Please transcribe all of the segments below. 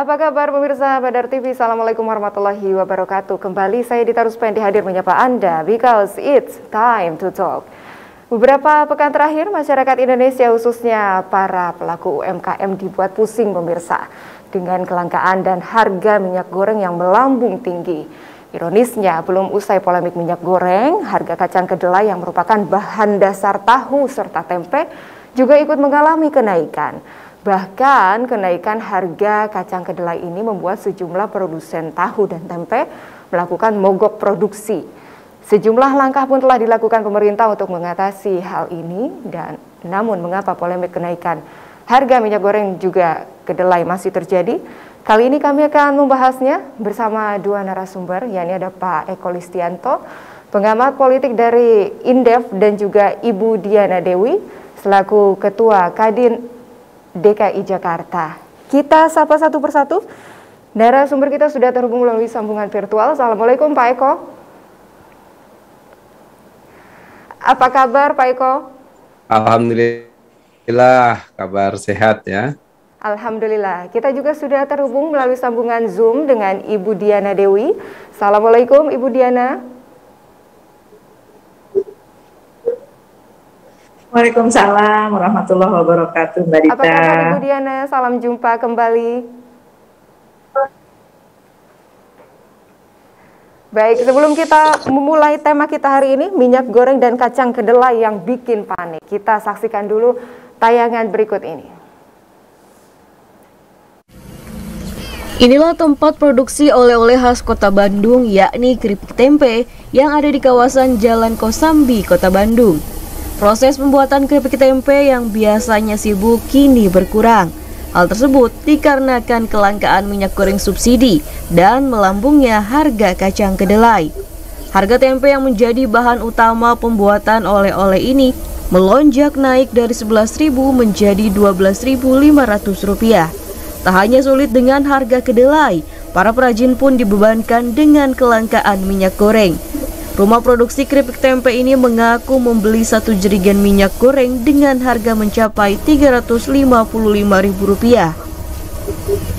Apa kabar pemirsa Badar TV? Assalamualaikum warahmatullahi wabarakatuh. Kembali saya Dita Ruspendi hadir menyapa Anda because it's time to talk. Beberapa pekan terakhir masyarakat Indonesia khususnya para pelaku UMKM dibuat pusing pemirsa dengan kelangkaan dan harga minyak goreng yang melambung tinggi. Ironisnya belum usai polemik minyak goreng, harga kacang kedelai yang merupakan bahan dasar tahu serta tempe juga ikut mengalami kenaikan. Bahkan kenaikan harga kacang kedelai ini membuat sejumlah produsen tahu dan tempe melakukan mogok produksi. Sejumlah langkah pun telah dilakukan pemerintah untuk mengatasi hal ini, dan namun mengapa polemik kenaikan harga minyak goreng juga kedelai masih terjadi? Kali ini kami akan membahasnya bersama dua narasumber, yakni ada Pak Eko Listianto, pengamat politik dari Indef, dan juga Ibu Diana Dewi selaku Ketua Kadin DKI Jakarta. Kita sapa satu persatu. Narasumber kita sudah terhubung melalui sambungan virtual. Assalamualaikum Pak Eko. Apa kabar Pak Eko? Alhamdulillah, kabar sehat ya. Alhamdulillah. Kita juga sudah terhubung melalui sambungan Zoom dengan Ibu Diana Dewi. Assalamualaikum Ibu Diana. Waalaikumsalam warahmatullahi wabarakatuh, Mbak Dita. Apa kabar Ibu Diana? Salam jumpa kembali. Baik, sebelum kita memulai tema kita hari ini, minyak goreng dan kacang kedelai yang bikin panik. Kita saksikan dulu tayangan berikut ini. Inilah tempat produksi oleh-oleh khas Kota Bandung, yakni keripik tempe yang ada di kawasan Jalan Kosambi, Kota Bandung. Proses pembuatan keripik tempe yang biasanya sibuk kini berkurang. Hal tersebut dikarenakan kelangkaan minyak goreng subsidi dan melambungnya harga kacang kedelai. Harga tempe yang menjadi bahan utama pembuatan oleh-oleh ini melonjak naik dari Rp11.000 menjadi Rp12.500. Tak hanya sulit dengan harga kedelai, para perajin pun dibebankan dengan kelangkaan minyak goreng. Rumah produksi keripik tempe ini mengaku membeli satu jerigen minyak goreng dengan harga mencapai Rp355.000.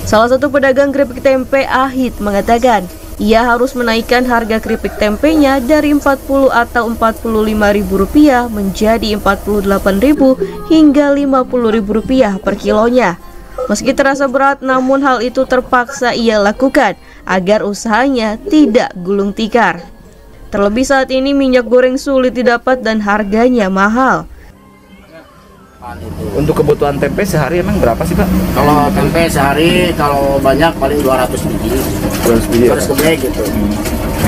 Salah satu pedagang keripik tempe, Ahid, mengatakan ia harus menaikkan harga keripik tempenya dari Rp40 atau Rp45.000 menjadi Rp48.000 hingga Rp50.000 per kilonya. Meski terasa berat, namun hal itu terpaksa ia lakukan agar usahanya tidak gulung tikar. Terlebih saat ini minyak goreng sulit didapat dan harganya mahal. Untuk kebutuhan tempe sehari emang berapa sih Pak? Kalau tempe sehari kalau banyak paling 200 biji. 200 biji. Terus gede gitu.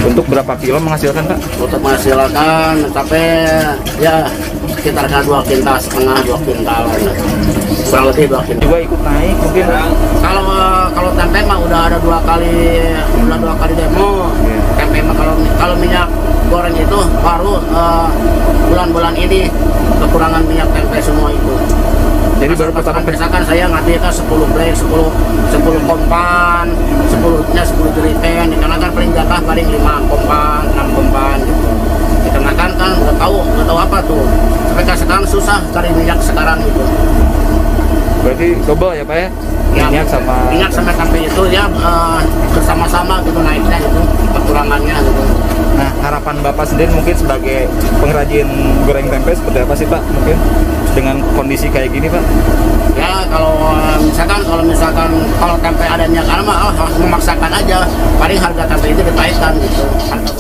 Untuk berapa kilo menghasilkan Pak? Untuk menghasilkan sampai ya sekitar 2 kintal setengah, 2 kintal. Kurang lebih 2 kintal. Juga ikut naik mungkin. Kalau tempe mah udah ada 2 kali demo. Tempe mah kalau minyak goreng itu baru bulan-bulan ini kekurangan minyak tempe semua itu. Jadi baru pertama misalkan saya ngambil 10 blek, 10 kompan, 10 jerigen, dikarenakan paling jatah paling 5 kompan, 6 kompan gitu. Dikarenakan kan nggak tahu apa tuh. Sampai sekarang susah cari minyak sekarang gitu. Berarti double ya Pak ya? Minyak sama tempe itu ya bersama-sama gitu naiknya gitu, kekurangannya gitu. Nah, harapan Bapak sendiri mungkin sebagai pengrajin goreng tempe seperti apa sih Pak? Mungkin dengan kondisi kayak gini Pak? Ya kalau misalkan tempe ada minyak mah harus memaksakan aja, paling harga tempe itu ditaikkan gitu.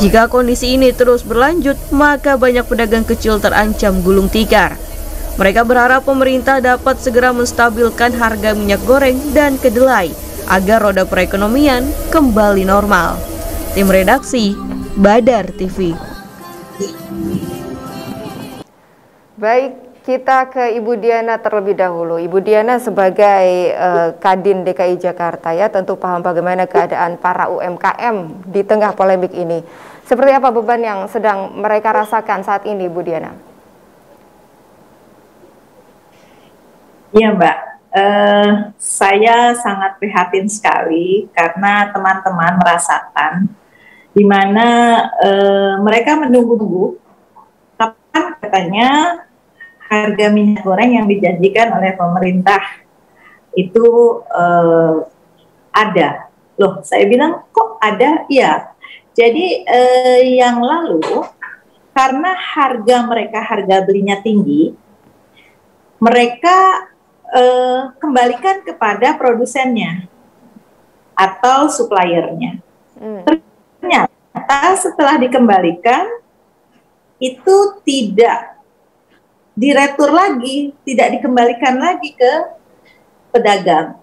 Jika kondisi ini terus berlanjut, maka banyak pedagang kecil terancam gulung tikar. Mereka berharap pemerintah dapat segera menstabilkan harga minyak goreng dan kedelai agar roda perekonomian kembali normal. Tim redaksi Badar TV. Baik, kita ke Ibu Diana terlebih dahulu. Ibu Diana sebagai Kadin DKI Jakarta ya tentu paham bagaimana keadaan para UMKM di tengah polemik ini. Seperti apa beban yang sedang mereka rasakan saat ini, Bu Diana? Iya Mbak, saya sangat prihatin sekali karena teman-teman merasakan di mana mereka menunggu-nunggu kapan katanya harga minyak goreng yang dijanjikan oleh pemerintah itu Ada. Loh, saya bilang kok ada? Ya. Jadi yang lalu karena harga belinya tinggi, mereka kembalikan kepada produsennya atau suppliernya. Ternyata setelah dikembalikan itu tidak diretur lagi, tidak dikembalikan lagi ke pedagang.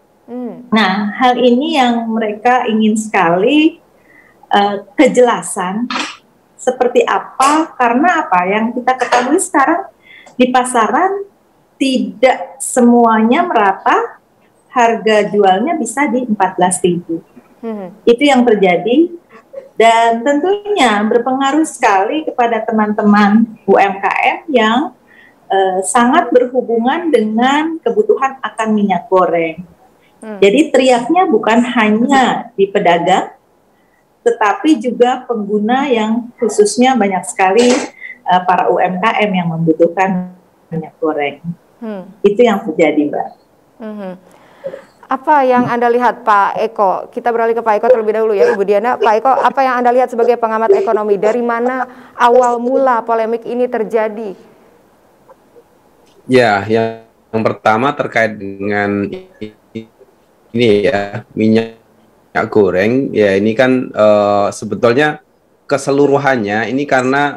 Nah, hal ini yang mereka ingin sekali kejelasan seperti apa, karena apa yang kita ketahui sekarang di pasaran tidak semuanya merata, harga jualnya bisa di 14.000. Itu yang terjadi, dan tentunya berpengaruh sekali kepada teman-teman UMKM yang sangat berhubungan dengan kebutuhan akan minyak goreng. Jadi teriaknya bukan hanya di pedagang, tetapi juga pengguna yang khususnya banyak sekali para UMKM yang membutuhkan minyak goreng. Itu yang terjadi, Mbak. Apa yang Anda lihat, Pak Eko? Kita beralih ke Pak Eko terlebih dahulu ya, Bu Diana. Pak Eko, apa yang Anda lihat sebagai pengamat ekonomi? Dari mana awal mula polemik ini terjadi? Ya, yang pertama terkait dengan ini ya, minyak goreng. Ya, ini kan sebetulnya keseluruhannya ini karena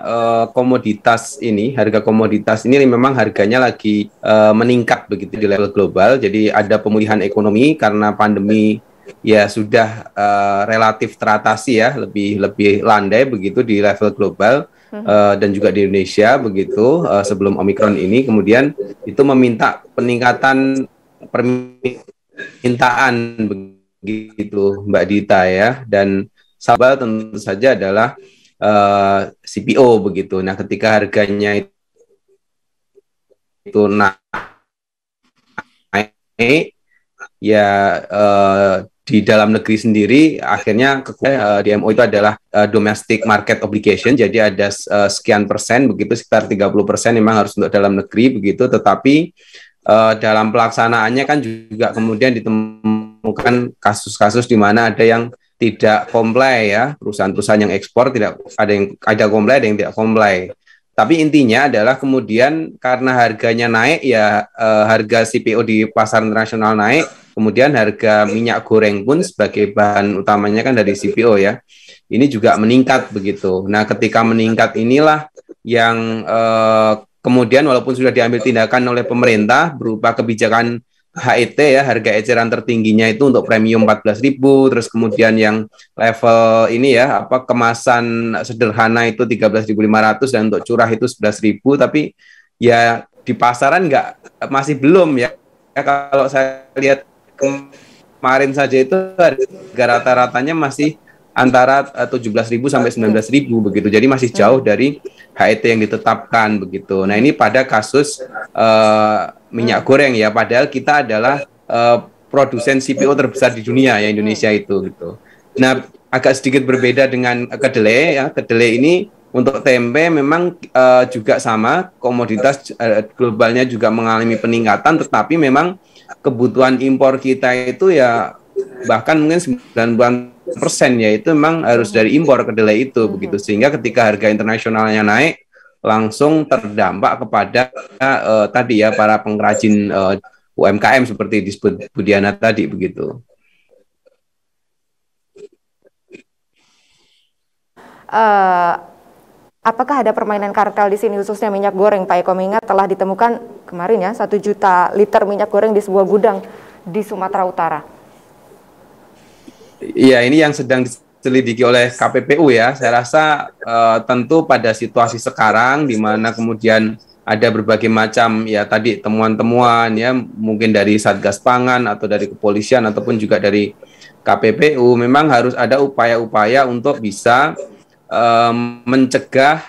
komoditas ini, harga komoditas ini memang harganya lagi meningkat begitu di level global. Jadi ada pemulihan ekonomi karena pandemi ya sudah relatif teratasi ya, lebih landai begitu di level global dan juga di Indonesia begitu sebelum Omikron ini. Kemudian itu meminta peningkatan permintaan begitu, Mbak Dita ya, dan sabar tentu saja adalah CPO begitu. Nah, ketika harganya itu naik ya di dalam negeri sendiri akhirnya DMO itu adalah domestic market obligation, jadi ada sekian persen begitu, sekitar 30% memang harus untuk dalam negeri begitu, tetapi dalam pelaksanaannya kan juga kemudian ditemukan kasus-kasus di mana ada yang tidak comply ya, perusahaan-perusahaan yang ekspor ada comply, ada yang tidak comply. Tapi intinya adalah kemudian karena harganya naik ya, harga CPO di pasar internasional naik, kemudian harga minyak goreng pun sebagai bahan utamanya kan dari CPO ya, ini juga meningkat begitu. Nah, ketika meningkat inilah yang kemudian walaupun sudah diambil tindakan oleh pemerintah berupa kebijakan HET ya, harga eceran tertingginya itu untuk premium 14.000, terus kemudian yang level ini ya, kemasan sederhana itu 13.500 dan untuk curah itu 11.000, tapi ya di pasaran masih belum ya. Kalau saya lihat kemarin saja itu harga rata-ratanya masih antara 17.000 sampai 19.000 begitu. Jadi masih jauh dari HET yang ditetapkan begitu. Nah, ini pada kasus minyak goreng ya, padahal kita adalah produsen CPO terbesar di dunia ya, Indonesia itu gitu. Nah, agak sedikit berbeda dengan kedelai ya. Kedelai ini untuk tempe memang juga sama, komoditas globalnya juga mengalami peningkatan, tetapi memang kebutuhan impor kita itu ya bahkan mungkin 90% ya itu memang harus dari impor kedelai itu begitu, sehingga ketika harga internasionalnya naik langsung terdampak kepada tadi ya para pengrajin UMKM seperti disebut Bu Diana tadi begitu. Apakah ada permainan kartel di sini khususnya minyak goreng, Pak Eko? Mengingat telah ditemukan kemarin ya 1 juta liter minyak goreng di sebuah gudang di Sumatera Utara. Iya, ini yang sedang diselidiki oleh KPPU ya. Saya rasa tentu pada situasi sekarang di mana kemudian ada berbagai macam ya tadi temuan-temuan ya, mungkin dari Satgas Pangan atau dari kepolisian ataupun juga dari KPPU, memang harus ada upaya-upaya untuk bisa mencegah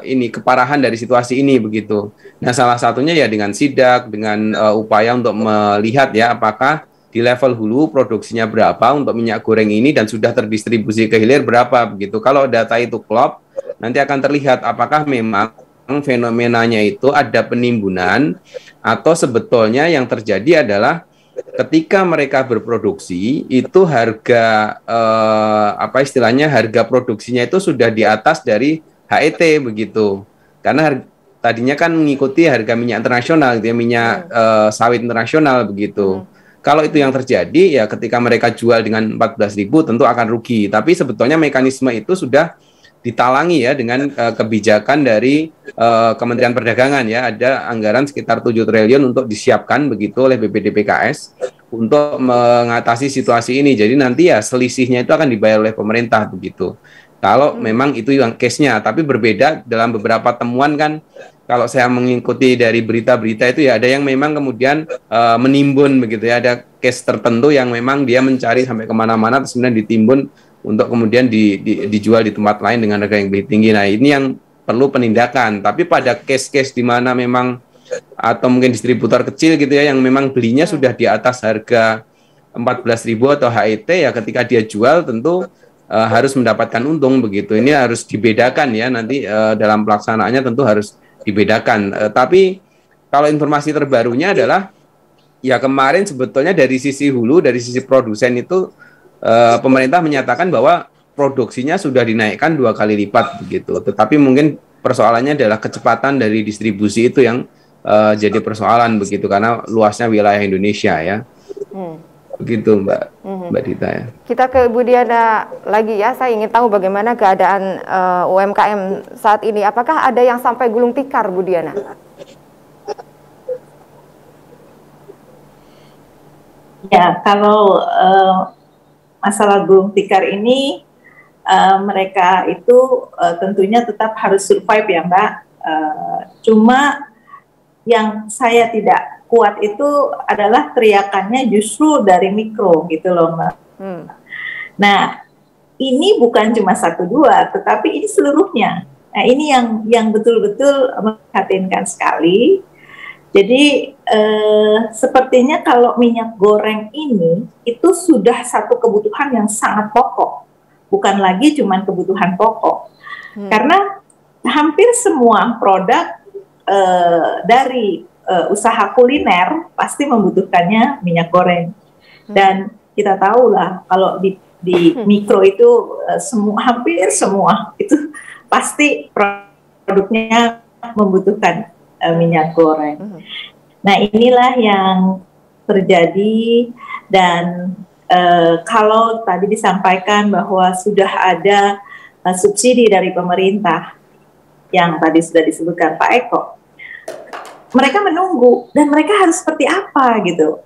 ini keparahan dari situasi ini begitu. Nah, salah satunya ya dengan sidak, dengan upaya untuk melihat ya apakah di level hulu produksinya berapa untuk minyak goreng ini dan sudah terdistribusi ke hilir berapa begitu. Kalau data itu klop, nanti akan terlihat apakah memang fenomenanya itu ada penimbunan atau sebetulnya yang terjadi adalah ketika mereka berproduksi itu harga apa istilahnya harga produksinya itu sudah di atas dari HET begitu. Karena tadinya kan mengikuti harga minyak internasional gitu ya, minyak sawit internasional begitu. Kalau itu yang terjadi ya ketika mereka jual dengan 14.000 tentu akan rugi. Tapi sebetulnya mekanisme itu sudah ditalangi ya dengan kebijakan dari Kementerian Perdagangan ya, ada anggaran sekitar 7 triliun untuk disiapkan begitu oleh BPDPKS untuk mengatasi situasi ini. Jadi nanti ya selisihnya itu akan dibayar oleh pemerintah begitu. Kalau memang itu yang case-nya, tapi berbeda dalam beberapa temuan kan. Kalau saya mengikuti dari berita-berita itu ya ada yang memang kemudian menimbun begitu ya, ada case tertentu yang memang dia mencari sampai kemana-mana terus kemudian ditimbun untuk kemudian dijual di tempat lain dengan harga yang lebih tinggi. Nah ini yang perlu penindakan. Tapi pada case-case di mana memang atau mungkin distributor kecil gitu ya yang memang belinya sudah di atas harga 14.000 atau HET ya ketika dia jual tentu harus mendapatkan untung begitu. Ini harus dibedakan ya nanti dalam pelaksanaannya tentu harus dibedakan. Tapi kalau informasi terbarunya adalah ya kemarin sebetulnya dari sisi hulu, dari sisi produsen itu pemerintah menyatakan bahwa produksinya sudah dinaikkan 2 kali lipat begitu. Tetapi mungkin persoalannya adalah kecepatan dari distribusi itu yang jadi persoalan begitu karena luasnya wilayah Indonesia ya. Begitu Mbak Dita ya. Kita ke Bu Diana lagi ya. Saya ingin tahu bagaimana keadaan UMKM saat ini. Apakah ada yang sampai gulung tikar, Bu Diana? Ya, kalau masalah gulung tikar ini mereka itu tentunya tetap harus survive ya Mbak. Cuma yang saya tidak kuat itu adalah teriakannya justru dari mikro gitu loh Mbak. Nah ini bukan cuma 1-2 tetapi ini seluruhnya. Nah ini yang betul-betul memprihatinkan sekali. Jadi sepertinya kalau minyak goreng ini itu sudah satu kebutuhan yang sangat pokok, bukan lagi cuma kebutuhan pokok. Karena hampir semua produk dari usaha kuliner pasti membutuhkannya minyak goreng. Dan kita tahu lah kalau di mikro itu hampir semua itu pasti produknya membutuhkan minyak goreng. Nah inilah yang terjadi dan kalau tadi disampaikan bahwa sudah ada subsidi dari pemerintah yang tadi sudah disebutkan Pak Eko, mereka menunggu dan mereka harus seperti apa gitu.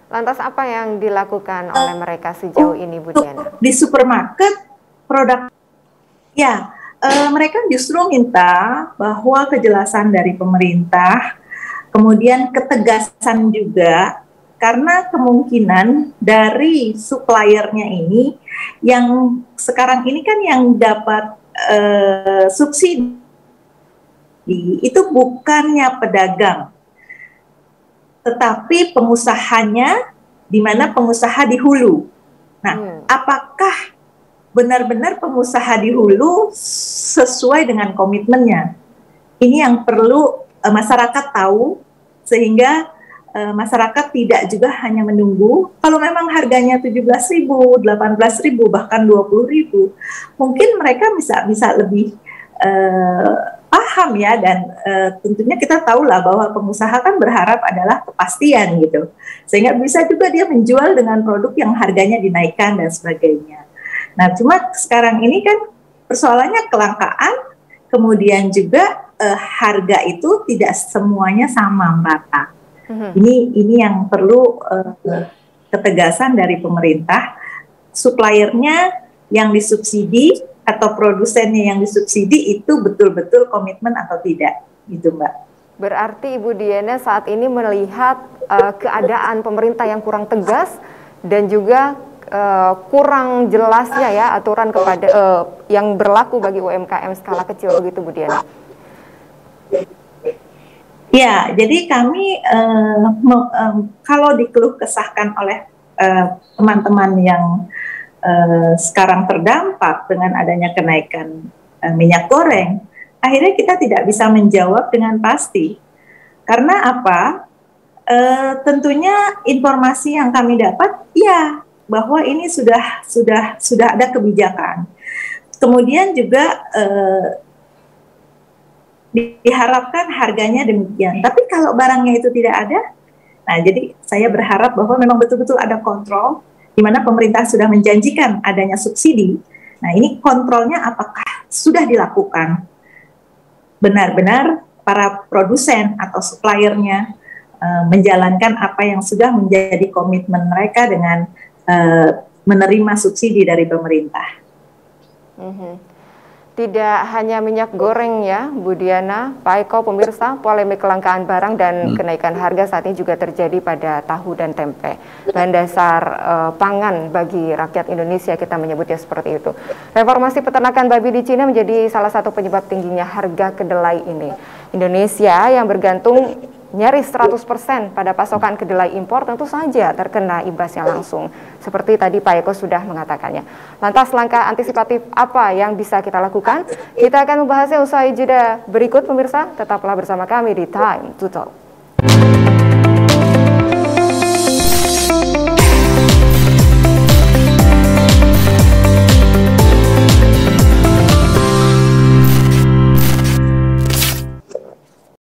Lantas apa yang dilakukan oleh mereka sejauh ini, Bu Diana? Di supermarket produk ya mereka justru minta bahwa kejelasan dari pemerintah, kemudian ketegasan juga, karena kemungkinan dari suppliernya ini yang sekarang ini kan yang dapat subsidi itu bukannya pedagang, tetapi pengusahanya, di mana pengusaha di hulu. Nah, apakah benar-benar pengusaha di hulu sesuai dengan komitmennya? Ini yang perlu masyarakat tahu, sehingga masyarakat tidak juga hanya menunggu. Kalau memang harganya 17.000, 18.000, bahkan 20.000, mungkin mereka bisa lebih paham ya, dan tentunya kita tahulah bahwa pengusaha kan berharap adalah kepastian gitu, sehingga bisa juga dia menjual dengan produk yang harganya dinaikkan dan sebagainya. Nah, cuma sekarang ini kan persoalannya kelangkaan, kemudian juga harga itu tidak semuanya sama merata. Ini yang perlu ketegasan dari pemerintah, suppliernya yang disubsidi atau produsennya yang disubsidi itu betul-betul komitmen atau tidak, gitu Mbak. Berarti Ibu Diana saat ini melihat keadaan pemerintah yang kurang tegas dan juga kurang jelasnya ya aturan kepada yang berlaku bagi UMKM skala kecil begitu, Bu Diana? Ya, jadi kami kalau dikeluh kesahkan oleh teman-teman yang sekarang terdampak dengan adanya kenaikan minyak goreng, akhirnya kita tidak bisa menjawab dengan pasti. Karena apa? Tentunya informasi yang kami dapat, ya bahwa ini sudah ada kebijakan. Kemudian juga diharapkan harganya demikian. Tapi kalau barangnya itu tidak ada, nah jadi saya berharap bahwa memang betul-betul ada kontrol, di mana pemerintah sudah menjanjikan adanya subsidi. Nah ini kontrolnya apakah sudah dilakukan? Benar-benar para produsen atau suppliernya menjalankan apa yang sudah menjadi komitmen mereka dengan menerima subsidi dari pemerintah. Tidak hanya minyak goreng ya, Bu Diana, Pak Eko, pemirsa, polemik kelangkaan barang dan kenaikan harga saat ini juga terjadi pada tahu dan tempe. Bahan dasar pangan bagi rakyat Indonesia, kita menyebutnya seperti itu. Reformasi peternakan babi di Cina menjadi salah satu penyebab tingginya harga kedelai ini. Indonesia yang bergantung nyaris 100% pada pasokan kedelai impor tentu saja terkena imbasnya langsung. Seperti tadi Pak Eko sudah mengatakannya. Lantas langkah antisipatif apa yang bisa kita lakukan? Kita akan membahasnya usai jeda berikut pemirsa. Tetaplah bersama kami di Time to Talk.